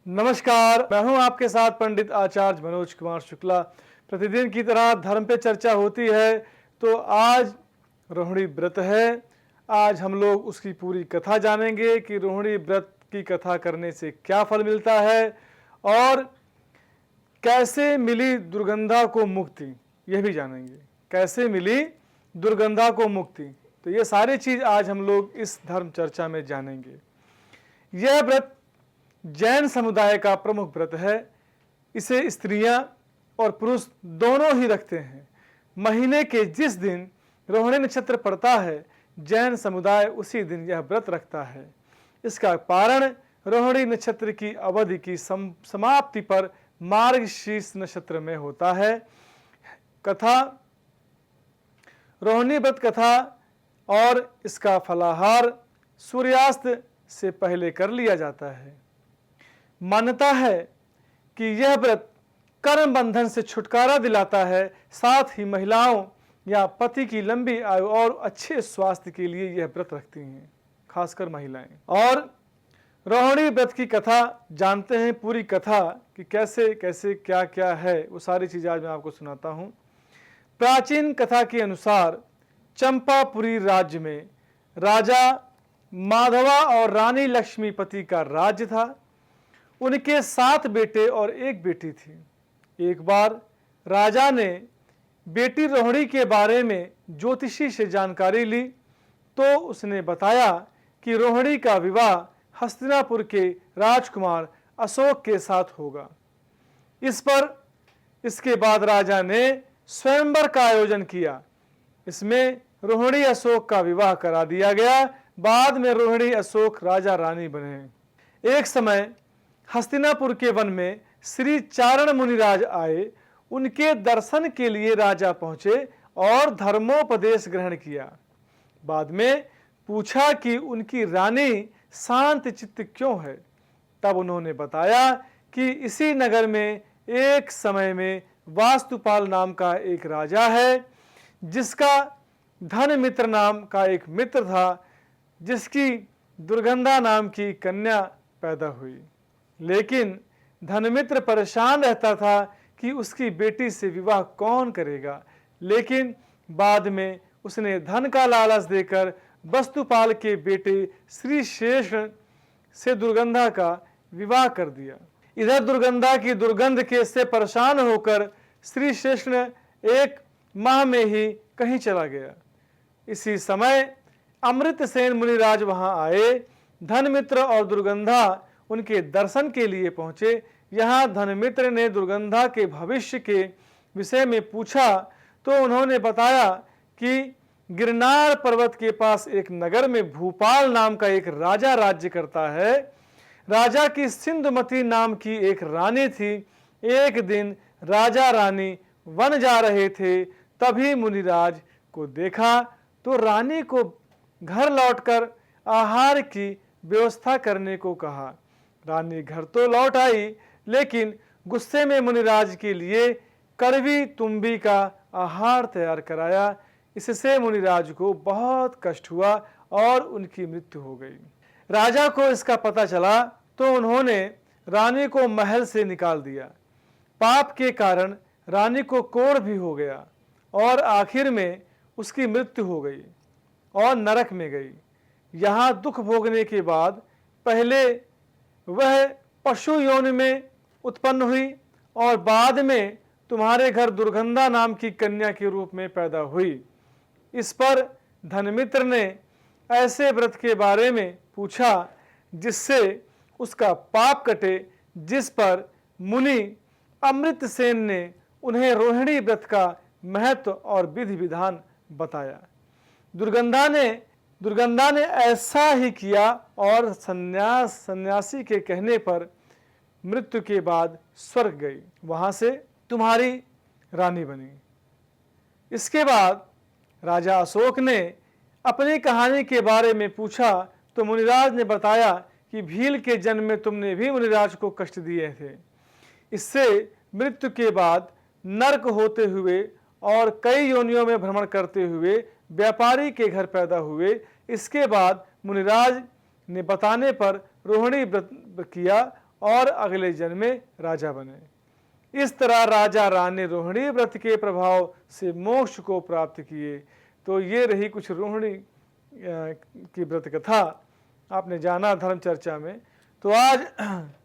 नमस्कार, मैं हूं आपके साथ पंडित आचार्य मनोज कुमार शुक्ला। प्रतिदिन की तरह धर्म पे चर्चा होती है, तो आज रोहिणी व्रत है। आज हम लोग उसकी पूरी कथा जानेंगे कि रोहिणी व्रत की कथा करने से क्या फल मिलता है और कैसे मिली दुर्गंधा को मुक्ति, यह भी जानेंगे। कैसे मिली दुर्गंधा को मुक्ति, तो ये सारी चीज़ आज हम लोग इस धर्म चर्चा में जानेंगे। यह व्रत जैन समुदाय का प्रमुख व्रत है। इसे स्त्रियां और पुरुष दोनों ही रखते हैं। महीने के जिस दिन रोहिणी नक्षत्र पड़ता है, जैन समुदाय उसी दिन यह व्रत रखता है। इसका पारण रोहिणी नक्षत्र की अवधि की समाप्ति पर मार्गशीर्ष नक्षत्र में होता है। कथा, रोहिणी व्रत कथा और इसका फलाहार सूर्यास्त से पहले कर लिया जाता है। मान्यता है कि यह व्रत कर्म बंधन से छुटकारा दिलाता है, साथ ही महिलाओं या पति की लंबी आयु और अच्छे स्वास्थ्य के लिए यह व्रत रखती हैं, खासकर महिलाएं। और रोहिणी व्रत की कथा जानते हैं, पूरी कथा कि कैसे कैसे क्या क्या है, वो सारी चीज़ आज मैं आपको सुनाता हूँ। प्राचीन कथा के अनुसार चंपापुरी राज्य में राजा माधवा और रानी लक्ष्मीपति का राज्य था। उनके 7 बेटे और 1 बेटी थी। एक बार राजा ने बेटी रोहिणी के बारे में ज्योतिषी से जानकारी ली, तो उसने बताया कि रोहिणी का विवाह हस्तिनापुर के राजकुमार अशोक के साथ होगा। इसके बाद राजा ने स्वयंवर का आयोजन किया। इसमें रोहिणी अशोक का विवाह करा दिया गया। बाद में रोहिणी अशोक राजा रानी बने। एक समय हस्तिनापुर के वन में श्री चारण मुनिराज आए। उनके दर्शन के लिए राजा पहुंचे और धर्मोपदेश ग्रहण किया। बाद में पूछा कि उनकी रानी शांत चित्त क्यों है। तब उन्होंने बताया कि इसी नगर में एक समय में वास्तुपाल नाम का एक राजा है, जिसका धनमित्र नाम का एक मित्र था, जिसकी दुर्गंधा नाम की कन्या पैदा हुई। लेकिन धनमित्र परेशान रहता था कि उसकी बेटी से विवाह कौन करेगा। लेकिन बाद में उसने धन का लालच देकर वस्तुपाल के बेटे श्री शेषन से दुर्गंधा का विवाह कर दिया। इधर दुर्गंधा की दुर्गंध के से परेशान होकर श्री शेषन 1 माह में ही कहीं चला गया। इसी समय अमृतसेन मुनिराज वहां आए। धनमित्र और दुर्गंधा उनके दर्शन के लिए पहुंचे। यहाँ धनमित्र ने दुर्गंधा के भविष्य के विषय में पूछा, तो उन्होंने बताया कि गिरनार पर्वत के पास एक नगर में भूपाल नाम का एक राजा राज्य करता है। राजा की सिंधुमती नाम की एक रानी थी। एक दिन राजा रानी वन जा रहे थे, तभी मुनिराज को देखा, तो रानी को घर लौटकर आहार की व्यवस्था करने को कहा। रानी घर तो लौट आई, लेकिन गुस्से में मुनिराज के लिए कड़वी तुम्बी का आहार तैयार कराया। इससे मुनिराज को बहुत कष्ट हुआ और उनकी मृत्यु हो गई। राजा को इसका पता चला, तो उन्होंने रानी को महल से निकाल दिया। पाप के कारण रानी को कोढ़ भी हो गया और आखिर में उसकी मृत्यु हो गई और नरक में गई। यहाँ दुख भोगने के बाद पहले वह पशु योनि में उत्पन्न हुई और बाद में तुम्हारे घर दुर्गंधा नाम की कन्या के रूप में पैदा हुई। इस पर धनमित्र ने ऐसे व्रत के बारे में पूछा जिससे उसका पाप कटे, जिस पर मुनि अमृतसेन ने उन्हें रोहिणी व्रत का महत्व और विधि विधान बताया। दुर्गंधा ने ऐसा ही किया और सन्यासी के कहने पर मृत्यु के बाद स्वर्ग गई, वहां से तुम्हारी रानी बनी। इसके बाद राजा अशोक ने अपनी कहानी के बारे में पूछा, तो मुनिराज ने बताया कि भील के जन्म में तुमने भी मुनिराज को कष्ट दिए थे। इससे मृत्यु के बाद नरक होते हुए और कई योनियों में भ्रमण करते हुए व्यापारी के घर पैदा हुए। इसके बाद मुनिराज ने बताने पर रोहिणी व्रत किया और अगले जन्म में राजा बने। इस तरह राजा रानी रोहिणी व्रत के प्रभाव से मोक्ष को प्राप्त किए। तो ये रही कुछ रोहिणी की व्रत कथा, आपने जाना धर्म चर्चा में। तो आज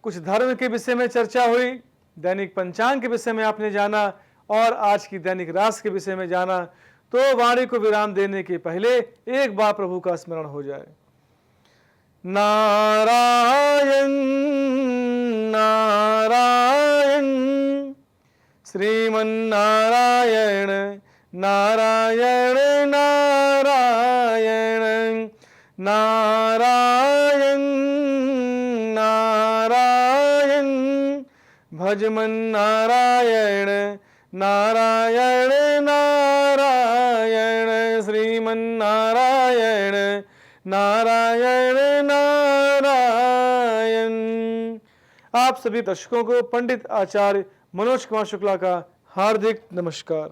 कुछ धर्म के विषय में चर्चा हुई, दैनिक पंचांग के विषय में आपने जाना और आज की दैनिक राशि के विषय में जाना। तो वाणी को विराम देने के पहले एक बार प्रभु का स्मरण हो जाए। नारायण नारायण श्रीमन्नारायण नारायण नारायण नारायण नारायण भजमन नारायण नारायण नारायण श्रीमन्नारायण नारायण नारायण। आप सभी दर्शकों को पंडित आचार्य मनोज कुमार शुक्ला का हार्दिक नमस्कार।